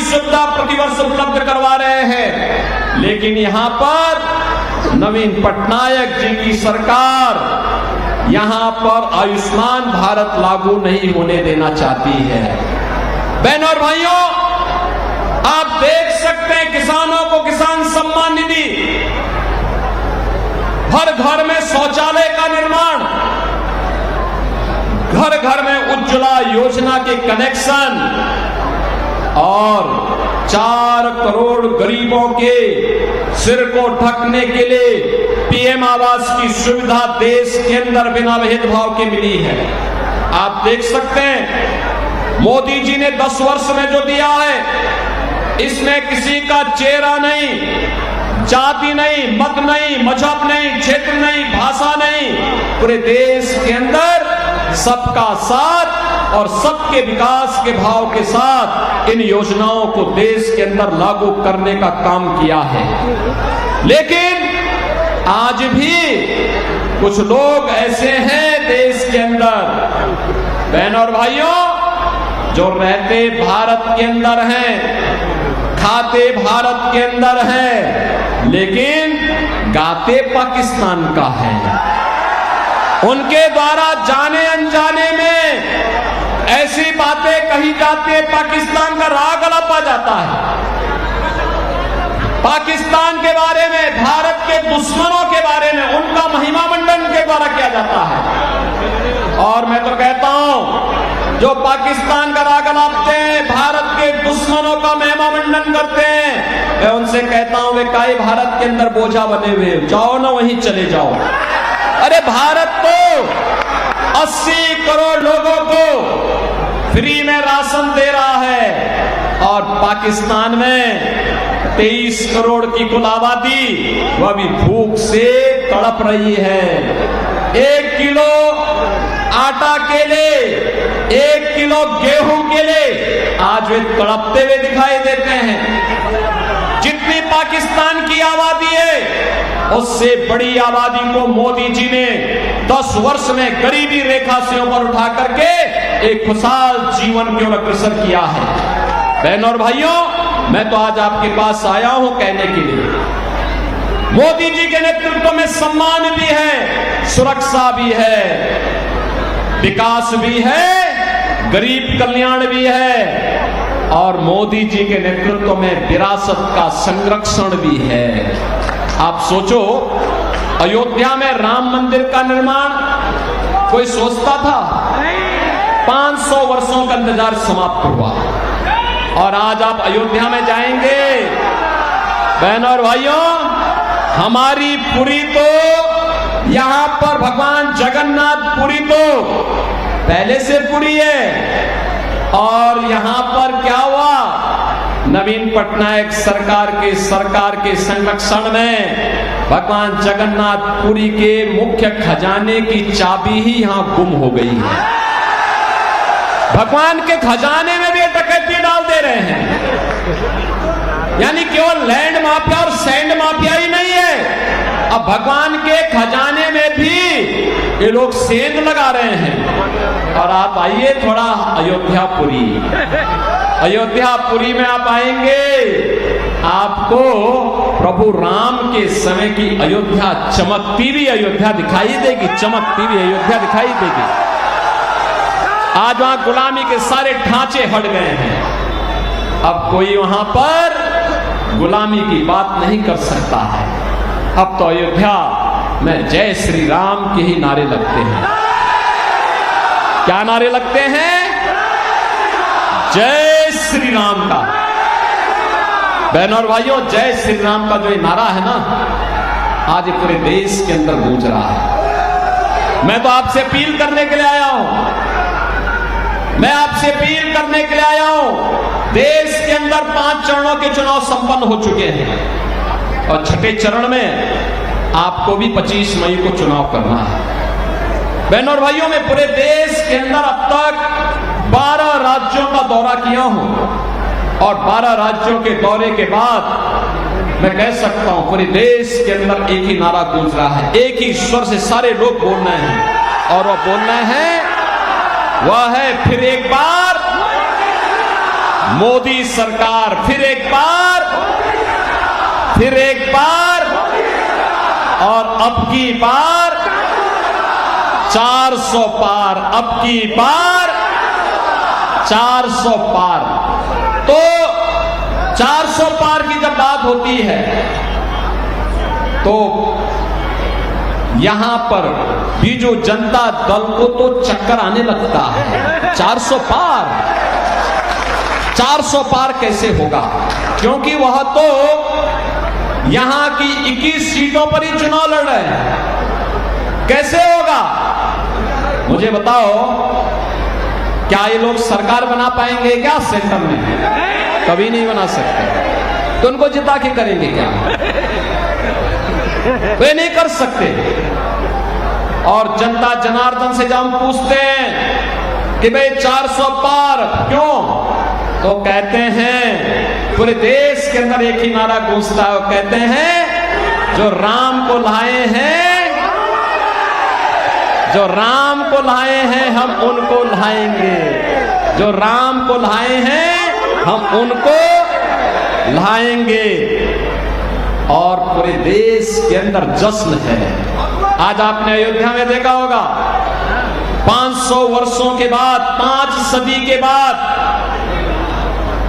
सुविधा प्रतिवर्ष उपलब्ध करवा रहे हैं, लेकिन यहां पर नवीन पटनायक जी की सरकार यहां पर आयुष्मान भारत लागू नहीं होने देना चाहती है। बहनों और भाइयों, आप देख सकते हैं किसानों को किसान सम्मान निधि, हर घर में शौचालय का निर्माण, घर घर में उज्ज्वला योजना के कनेक्शन और 4 करोड़ गरीबों के सिर को ढकने के लिए पीएम आवास की सुविधा देश के अंदर बिना भेदभाव के मिली है। आप देख सकते हैं मोदी जी ने 10 वर्ष में जो दिया है, इसमें किसी का चेहरा नहीं, जाति नहीं, मत नहीं, मजहब नहीं, क्षेत्र नहीं, भाषा नहीं, पूरे देश के अंदर सबका साथ और सबके विकास के भाव के साथ इन योजनाओं को देश के अंदर लागू करने का काम किया है। लेकिन आज भी कुछ लोग ऐसे हैं देश के अंदर, बहनों और भाइयों, जो रहते भारत के अंदर हैं, खाते भारत के अंदर हैं, लेकिन गाते पाकिस्तान का है। उनके द्वारा जाने अनजाने में ऐसी बातें कही जाती है, पाकिस्तान का राग लपा जाता है। पाकिस्तान के बारे में, भारत के दुश्मनों के बारे में उनका महिमा मंडन के द्वारा किया जाता है। और मैं तो कहता हूं, जो पाकिस्तान का राग लापते हैं, भारत के दुश्मनों का महिमा मंडन करते हैं, मैं उनसे कहता हूं वे काहे भारत के अंदर बोझा बने हुए, जाओ ना वहीं चले जाओ। अरे भारत तो 80 करोड़ लोगों को फ्री में राशन दे रहा है और पाकिस्तान में 23 करोड़ की कुल आबादी वह भी भूख से तड़प रही है। 1 किलो आटा के लिए, 1 किलो गेहूं के लिए आज वे तड़पते हुए दिखाई देते हैं। जितनी पाकिस्तान की आबादी है, उससे बड़ी आबादी को मोदी जी ने 10 वर्ष में गरीबी रेखा से ऊपर उठा करके एक खुशहाल जीवन की ओर अग्रसर किया है। बहनों और भाइयों, मैं तो आज आपके पास आया हूं कहने के लिए, मोदी जी के नेतृत्व में सम्मान भी है, सुरक्षा भी है, विकास भी है, गरीब कल्याण भी है और मोदी जी के नेतृत्व में विरासत का संरक्षण भी है। आप सोचो, अयोध्या में राम मंदिर का निर्माण कोई सोचता था? 500 वर्षों का इंतजार समाप्त हुआ और आज आप अयोध्या में जाएंगे, बहनों और भाइयों, हमारी पुरी तो यहां पर भगवान जगन्नाथ पुरी तो पहले से पुरी है और यहां पर क्या हुआ, नवीन पटनायक सरकार के संरक्षण में भगवान जगन्नाथ पुरी के मुख्य खजाने की चाबी ही यहां गुम हो गई है। भगवान के खजाने में भी डकैती डाल दे रहे हैं। यानी केवल लैंड माफिया और सैंड माफिया ही नहीं है, अब भगवान के खजाने में भी ये लोग सेंध लगा रहे हैं। और आप आइए थोड़ा अयोध्यापुरी में आप आएंगे, आपको प्रभु राम के समय की अयोध्या, चमकती हुई अयोध्या दिखाई देगी, चमकती हुई अयोध्या दिखाई देगी। आज वहां गुलामी के सारे ढांचे हट गए हैं, अब कोई वहां पर गुलामी की बात नहीं कर सकता है। अब तो अयोध्या में जय श्री राम के ही नारे लगते हैं। क्या नारे लगते हैं? जय श्री राम का। बहनों और भाइयों, जय श्री राम का जो ये नारा है ना, आज ये पूरे देश के अंदर गूंज रहा है। मैं तो आपसे अपील करने के लिए आया हूं, मैं आपसे अपील करने के लिए आया हूं। देश के अंदर 5 चरणों के चुनाव संपन्न हो चुके हैं और छठे चरण में आपको भी 25 मई को चुनाव करना है। बहनों और भाइयों, मैं पूरे देश के अंदर अब तक 12 राज्यों का दौरा किया हूं और 12 राज्यों के दौरे के बाद मैं कह सकता हूं पूरे देश के अंदर एक ही नारा गूंज रहा है, एक ही स्वर से सारे लोग बोल रहे हैं और वह बोलना है, वह है फिर एक बार मोदी सरकार, फिर एक बार, और अब की बार 400 पार, अब की बार 400 पार। तो 400 पार की जब बात होती है तो यहां पर बीजू जनता दल को तो चक्कर आने लगता है। 400 पार कैसे होगा? क्योंकि वह तो यहां की 21 सीटों पर ही चुनाव लड़ रहे हैं। कैसे होगा मुझे बताओ? क्या ये लोग सरकार बना पाएंगे क्या सेंटर में? कभी नहीं बना सकते। तो उनको जिता के करेंगे क्या? वे नहीं कर सकते। और जनता जनार्दन से जब हम पूछते हैं कि भाई 400 पार क्यों, तो कहते हैं, पूरे देश के अंदर एक ही नारा गूंजता है, वो कहते हैं जो राम को लाए हैं हम उनको लाएंगे, जो राम को लाए हैं हम उनको लाएंगे। और पूरे देश के अंदर जश्न है। आज आपने अयोध्या में देखा होगा, 500 वर्षों के बाद, 5 सदी के बाद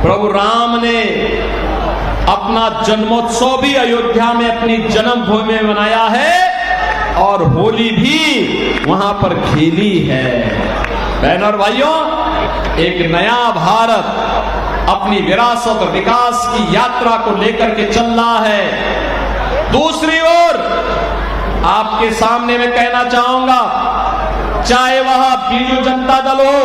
प्रभु राम ने अपना जन्मोत्सव भी अयोध्या में अपनी जन्मभूमि में मनाया है और होली भी वहां पर खेली है। बहनों और भाइयों, एक नया भारत अपनी विरासत और विकास की यात्रा को लेकर के चल रहा है। दूसरी ओर आपके सामने मैं कहना चाहूंगा, चाहे वह बीजू जनता दल हो,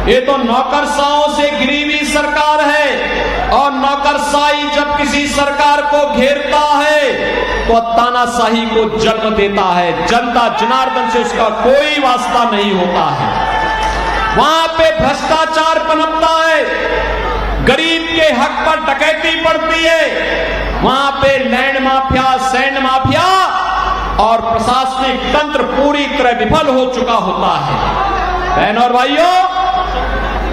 ये तो नौकरशाहों से घिरी हुई सरकार है। और नौकरशाही जब किसी सरकार को घेरता है तो तानाशाही को जन्म देता है। जनता जनार्दन से उसका कोई वास्ता नहीं होता है। वहां पे भ्रष्टाचार पनपता है, गरीब के हक पर डकैती पड़ती है। वहां पे लैंड माफिया, सैंड माफिया और प्रशासनिक तंत्र पूरी तरह विफल हो चुका होता है। बहनों और भाइयों,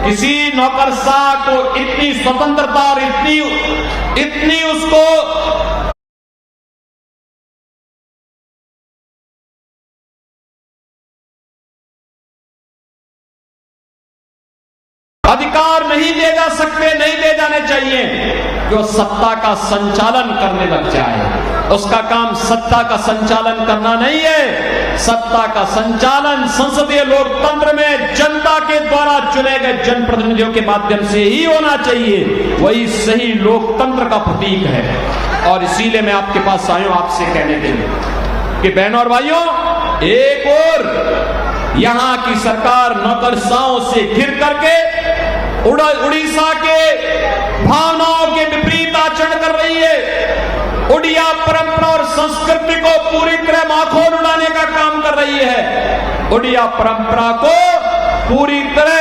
किसी नौकरशाह को इतनी स्वतंत्रता और इतनी उसको अधिकार नहीं दे जा सकते, नहीं दे जाने चाहिए। जो सत्ता का संचालन करने लग जाए, उसका काम सत्ता का संचालन करना नहीं है। सत्ता का संचालन संसदीय लोकतंत्र में जनता के द्वारा चुने गए जनप्रतिनिधियों के माध्यम से ही होना चाहिए। वही सही लोकतंत्र का प्रतीक है। और इसीलिए मैं आपके पास आया हूं आपसे कहने के लिए कि बहनों और भाइयों, एक और यहां की सरकार नौकरशाहों से घिर करके उड़ीसा के भावनाओं के विपरीत आचरण कर रही है। उड़िया परंपरा और संस्कृति को पूरी तरह माखोल उड़ाने का काम कर रही है। उड़िया परंपरा को पूरी तरह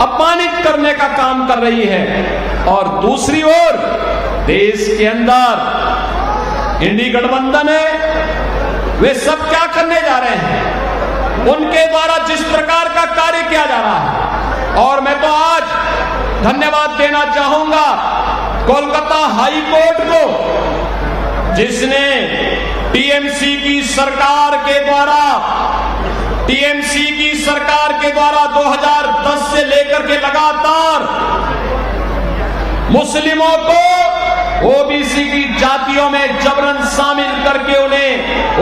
अपमानित करने का काम कर रही है। और दूसरी ओर देश के अंदर इंडी गठबंधन है, वे सब क्या करने जा रहे हैं? उनके द्वारा जिस प्रकार का कार्य किया जा रहा है, और मैं तो आज धन्यवाद देना चाहूंगा कोलकाता हाई कोर्ट को, जिसने टीएमसी की सरकार के द्वारा 2010 से लेकर के लगातार मुस्लिमों को ओबीसी की जातियों में जबरन शामिल करके उन्हें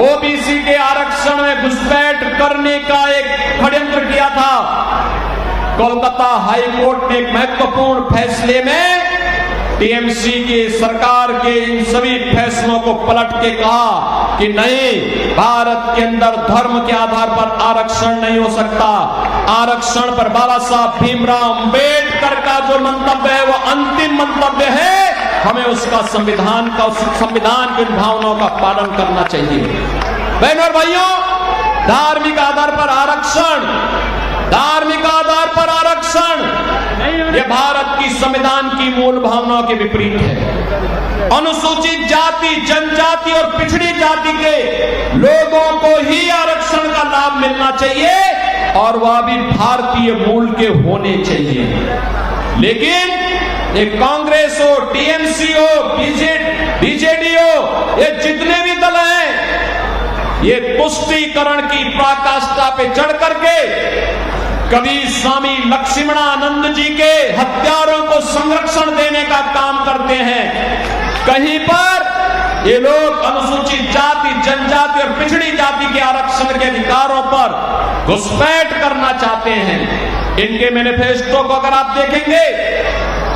ओबीसी के आरक्षण में घुसपैठ करने का एक षड्यंत्र किया था। कोलकाता हाई कोर्ट ने एक महत्वपूर्ण फैसले में टीएमसी की सरकार के इन सभी फैसलों को पलट के कहा कि नहीं, भारत के अंदर धर्म के आधार पर आरक्षण नहीं हो सकता। आरक्षण पर बाबा साहब भीमराव अंबेडकर का जो मंतव्य है वो अंतिम मंतव्य है। हमें उसका संविधान की भावनाओं का पालन करना चाहिए। बहनों और भाइयों, धार्मिक आधार पर आरक्षण यह भारत की संविधान की मूल भावनाओं के विपरीत है। अनुसूचित जाति, जनजाति और पिछड़ी जाति के लोगों को ही आरक्षण का लाभ मिलना चाहिए और वह भी भारतीय मूल के होने चाहिए। लेकिन ये कांग्रेस हो, टीएमसी हो, बीजेडी हो, ये जितने भी दल हैं, ये तुष्टीकरण की पराकाष्ठा पे चढ़ करके कभी स्वामी लक्ष्मणानंद जी के हत्यारों को संरक्षण देने का काम करते हैं, कहीं पर ये लोग अनुसूचित जाति, जनजाति और पिछड़ी जाति के आरक्षण के अधिकारों पर घुसपैठ करना चाहते हैं। इनके मैनिफेस्टो को अगर आप देखेंगे,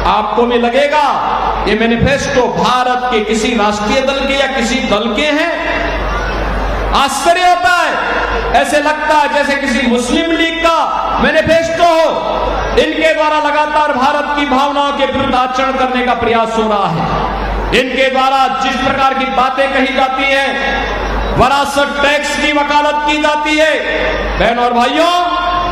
आपको भी लगेगा ये मैनिफेस्टो भारत के किसी राष्ट्रीय दल के या किसी दल के हैं। आश्चर्य होता है, ऐसे लगता है जैसे किसी मुस्लिम लीग का मैनिफेस्टो हो। इनके द्वारा लगातार भारत की भावनाओं के विरुद्ध आचरण करने का प्रयास हो रहा है। इनके द्वारा जिस प्रकार की बातें कही जाती हैं, वरासत टैक्स की वकालत की जाती है, बहनों और भाइयों,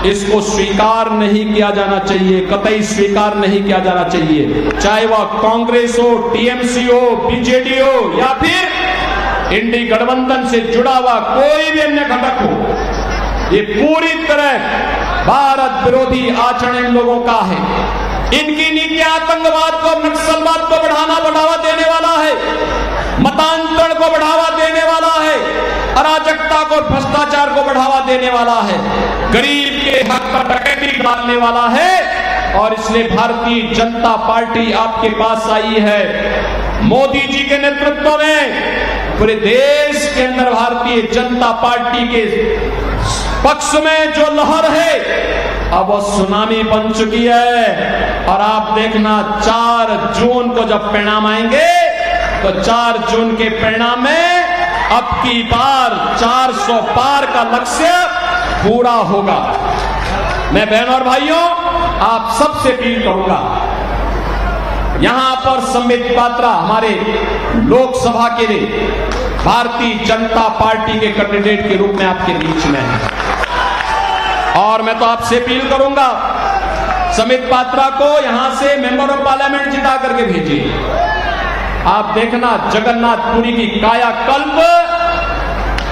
इसको स्वीकार नहीं किया जाना चाहिए, कतई स्वीकार नहीं किया जाना चाहिए। चाहे वह कांग्रेस हो, टीएमसी हो, बीजेडी हो या फिर इंडी गठबंधन से जुड़ा हुआ कोई भी अन्य घटक हो, ये पूरी तरह भारत विरोधी आचरण इन लोगों का है। इनकी नीति आतंकवाद को, नक्सलवाद को बढ़ावा देने वाला है, मतांतरण को बढ़ावा देने वाला है, अराजकता को, भ्रष्टाचार को बढ़ावा देने वाला है, गरीब के हक पर डकैती डालने वाला है। और इसलिए भारतीय जनता पार्टी आपके पास आई है। मोदी जी के नेतृत्व में पूरे देश के अंदर भारतीय जनता पार्टी के पक्ष में जो लहर है, अब वो सुनामी बन चुकी है। और आप देखना 4 जून को जब परिणाम आएंगे, तो 4 जून के परिणाम में अब की बार 400 पार का लक्ष्य पूरा होगा। मैं बहनों और भाइयों, आप सबसे अपील करूंगा, यहां पर संबित पात्रा हमारे लोकसभा के लिए भारतीय जनता पार्टी के कैंडिडेट के रूप में आपके बीच में है। और मैं तो आपसे अपील करूंगा, संबित पात्रा को यहां से मेंबर ऑफ पार्लियामेंट जिता करके भेजिए। आप देखना जगन्नाथपुरी की कायाकल्प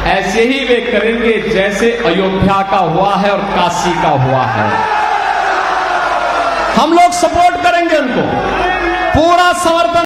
ऐसे ही वे करेंगे जैसे अयोध्या का हुआ है और काशी का हुआ है। हम लोग सपोर्ट करेंगे, उनको पूरा समर्थन